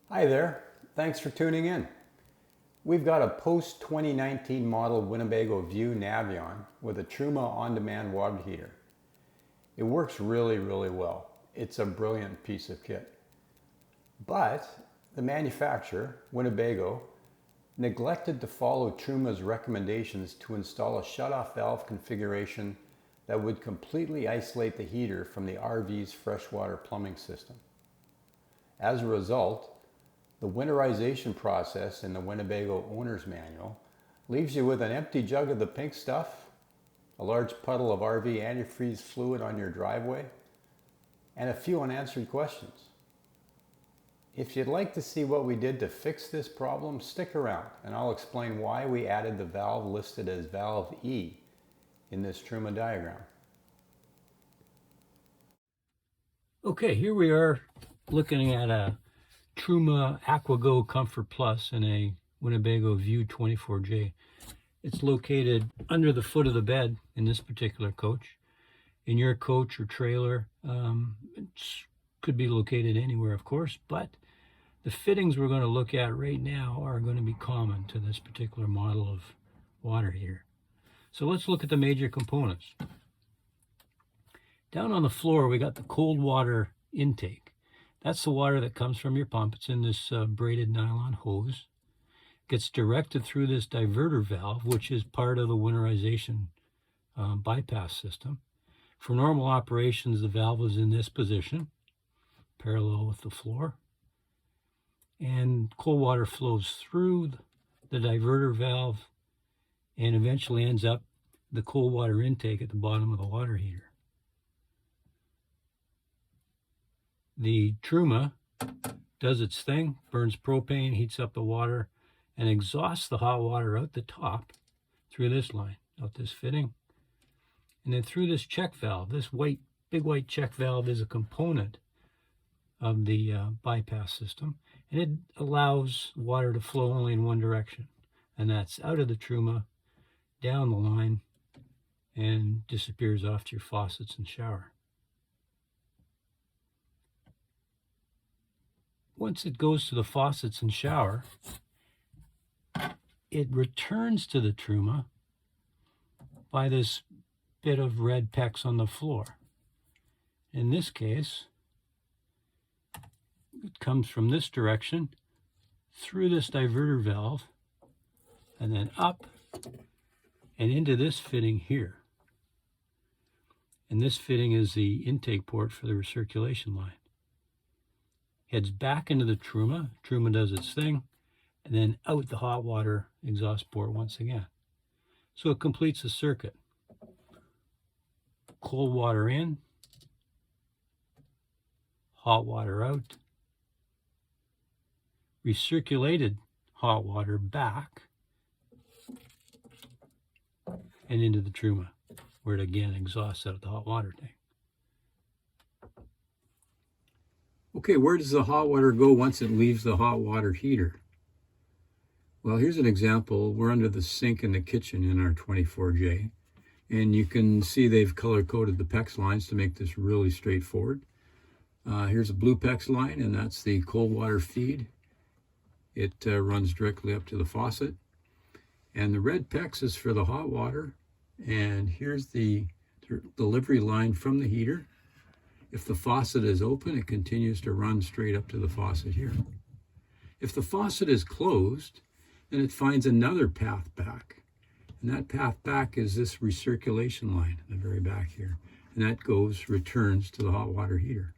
Hi there, thanks for tuning in. We've got a post-2019 model Winnebago View Navion with a Truma on-demand water heater. It works really well. It's a brilliant piece of kit. But the manufacturer, Winnebago, neglected to follow Truma's recommendations to install a shutoff valve configuration that would completely isolate the heater from the RV's freshwater plumbing system. As a result, the winterization process in the Winnebago Owner's Manual leaves you with an empty jug of the pink stuff, a large puddle of RV antifreeze fluid on your driveway, and a few unanswered questions. If you'd like to see what we did to fix this problem, stick around and I'll explain why we added the valve listed as valve E in this Truma diagram. Okay, here we are looking at a Truma AquaGo Comfort Plus in a Winnebago View 24J. It's located under the foot of the bed in this particular coach. In your coach or trailer, it could be located anywhere, of course, but the fittings we're going to look at right now are going to be common to this particular model of water heater. So let's look at the major components. Down on the floor, we got the cold water intake. That's the water that comes from your pump. It's in this braided nylon hose. Gets directed through this diverter valve, which is part of the winterization bypass system. For normal operations, the valve is in this position, parallel with the floor. And cold water flows through the diverter valve and eventually ends up the cold water intake at the bottom of the water heater. The Truma does its thing, burns propane, heats up the water, and exhausts the hot water out the top through this line, out this fitting, and then through this check valve. This big white check valve is a component of the bypass system, and it allows water to flow only in one direction, and that's out of the Truma, down the line, and disappears off to your faucets and shower. Once it goes to the faucets and shower, it returns to the Truma by this bit of red PEX on the floor. In this case, it comes from this direction through this diverter valve and then up and into this fitting here. And this fitting is the intake port for the recirculation line. Heads back into the Truma. Truma does its thing, and then out the hot water exhaust port once again. So it completes the circuit. Cold water in, hot water out, recirculated hot water back, and into the Truma, where it again exhausts out the hot water tank. Okay, where does the hot water go once it leaves the hot water heater? Well, here's an example. We're under the sink in the kitchen in our 24J, and you can see they've color-coded the PEX lines to make this really straightforward. Here's a blue PEX line, and that's the cold water feed. It runs directly up to the faucet. And the red PEX is for the hot water, and here's the delivery line from the heater. If the faucet is open, it continues to run straight up to the faucet here. If the faucet is closed, then it finds another path back. And that path back is this recirculation line in the very back here. And that returns to the hot water heater.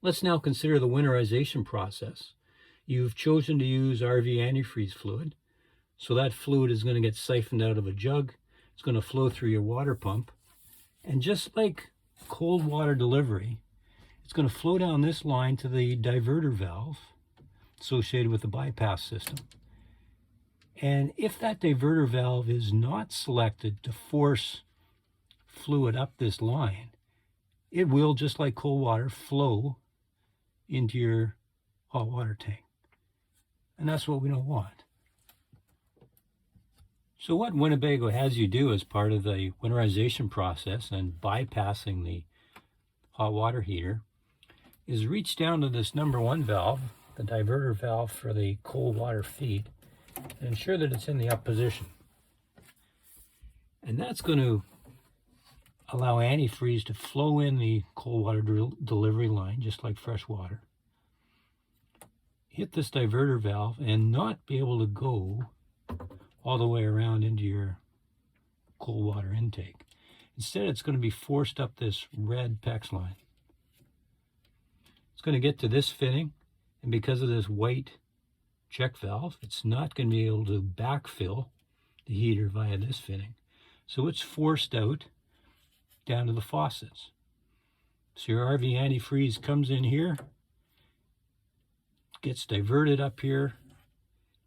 Let's now consider the winterization process. You've chosen to use RV antifreeze fluid. So that fluid is going to get siphoned out of a jug. It's going to flow through your water pump. And just like cold water delivery, it's going to flow down this line to the diverter valve associated with the bypass system. And if that diverter valve is not selected to force fluid up this line, it will, just like cold water, flow into your hot water tank. And that's what we don't want. So what Winnebago has you do as part of the winterization process and bypassing the hot water heater is reach down to this number 1 valve, the diverter valve for the cold water feed, and ensure that it's in the up position. And that's going to allow antifreeze to flow in the cold water delivery line, just like fresh water. Hit this diverter valve and not be able to go all the way around into your cold water intake. Instead, it's going to be forced up this red PEX line. It's going to get to this fitting, and because of this white check valve, it's not going to be able to backfill the heater via this fitting. So it's forced out down to the faucets. So your RV antifreeze comes in here, gets diverted up here,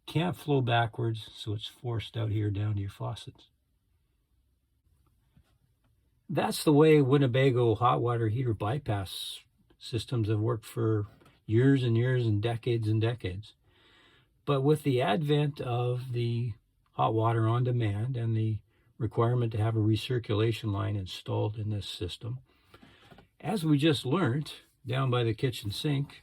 can't flow backwards, so it's forced out here down to your faucets. That's the way Winnebago hot water heater bypass systems have worked for years and years and decades. But with the advent of the hot water on demand and the requirement to have a recirculation line installed in this system, as we just learned down by the kitchen sink,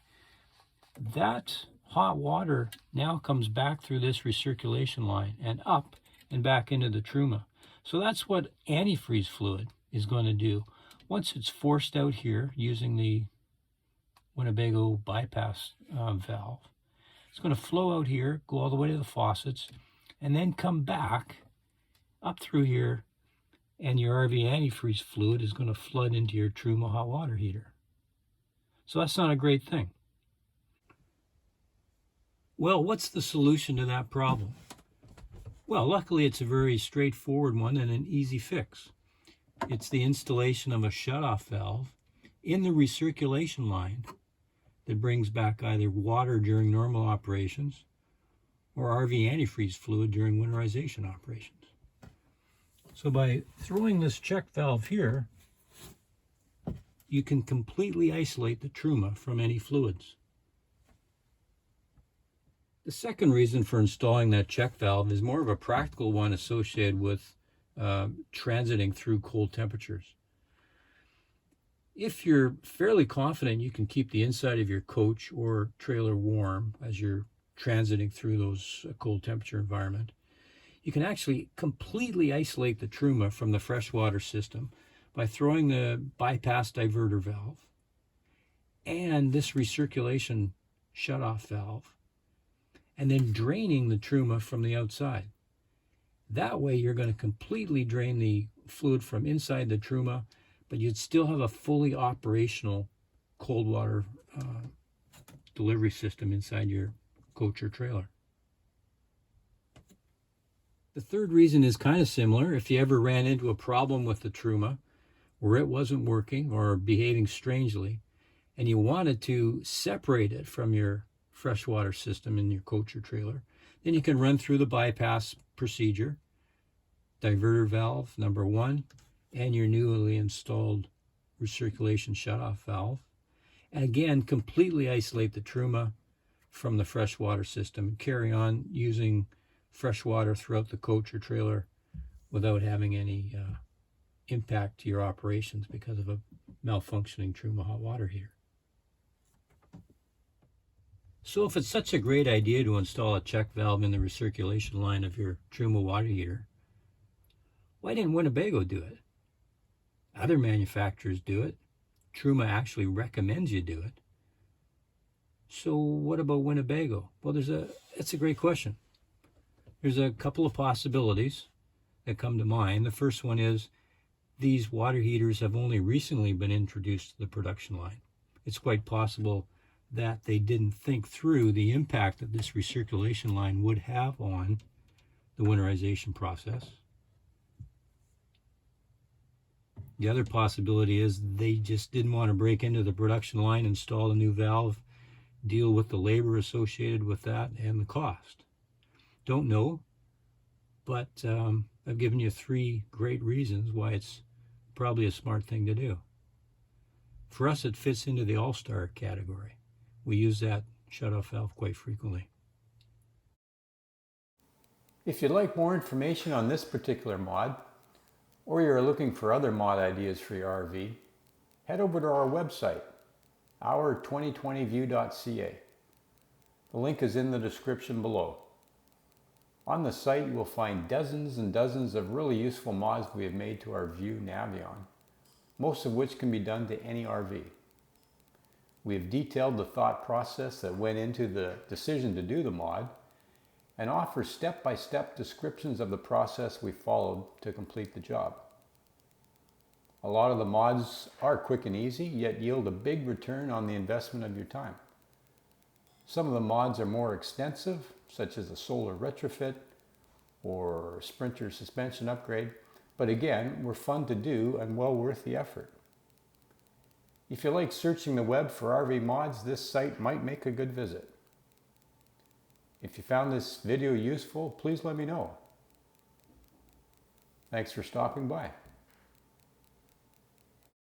that hot water now comes back through this recirculation line and up and back into the Truma. So that's what antifreeze fluid is going to do. Once it's forced out here using the Winnebago bypass valve, it's going to flow out here, go all the way to the faucets, and then come back up through here, and your RV antifreeze fluid is going to flood into your Truma hot water heater. So that's not a great thing. Well, what's the solution to that problem? Well, luckily it's a very straightforward one and an easy fix. It's the installation of a shutoff valve in the recirculation line that brings back either water during normal operations or RV antifreeze fluid during winterization operations. So by throwing this check valve here, you can completely isolate the Truma from any fluids. The second reason for installing that check valve is more of a practical one associated with transiting through cold temperatures. If you're fairly confident you can keep the inside of your coach or trailer warm as you're transiting through those cold temperature environment, you can actually completely isolate the Truma from the freshwater system by throwing the bypass diverter valve and this recirculation shutoff valve, and then draining the Truma from the outside. That way you're going to completely drain the fluid from inside the Truma, but you'd still have a fully operational cold water delivery system inside your coach or trailer. The third reason is kind of similar. If you ever ran into a problem with the Truma where it wasn't working or behaving strangely, and you wanted to separate it from your freshwater system in your coach or trailer, then you can run through the bypass procedure, diverter valve number 1, and your newly installed recirculation shutoff valve. And again, completely isolate the Truma from the freshwater system and carry on using fresh water throughout the coach or trailer without having any impact to your operations because of a malfunctioning Truma hot water heater. So if it's such a great idea to install a check valve in the recirculation line of your Truma water heater, why didn't Winnebago do it? Other manufacturers do it. Truma actually recommends you do it. So what about Winnebago? Well, that's a great question. There's a couple of possibilities that come to mind. The first one is these water heaters have only recently been introduced to the production line. It's quite possible that they didn't think through the impact that this recirculation line would have on the winterization process. The other possibility is they just didn't want to break into the production line, install a new valve, deal with the labor associated with that and the cost. Don't know, but I've given you 3 great reasons why it's probably a smart thing to do. For us, it fits into the all-star category. We use that shutoff valve quite frequently. If you'd like more information on this particular mod, or you're looking for other mod ideas for your RV, head over to our website, our2020view.ca. The link is in the description below. On the site, you will find dozens and dozens of really useful mods we have made to our View Navion, most of which can be done to any RV. We have detailed the thought process that went into the decision to do the mod and offer step-by-step descriptions of the process we followed to complete the job. A lot of the mods are quick and easy, yet yield a big return on the investment of your time. Some of the mods are more extensive, such as a solar retrofit or Sprinter suspension upgrade, but again, were fun to do and well worth the effort. If you like searching the web for RV mods, this site might make a good visit. If you found this video useful, please let me know. Thanks for stopping by.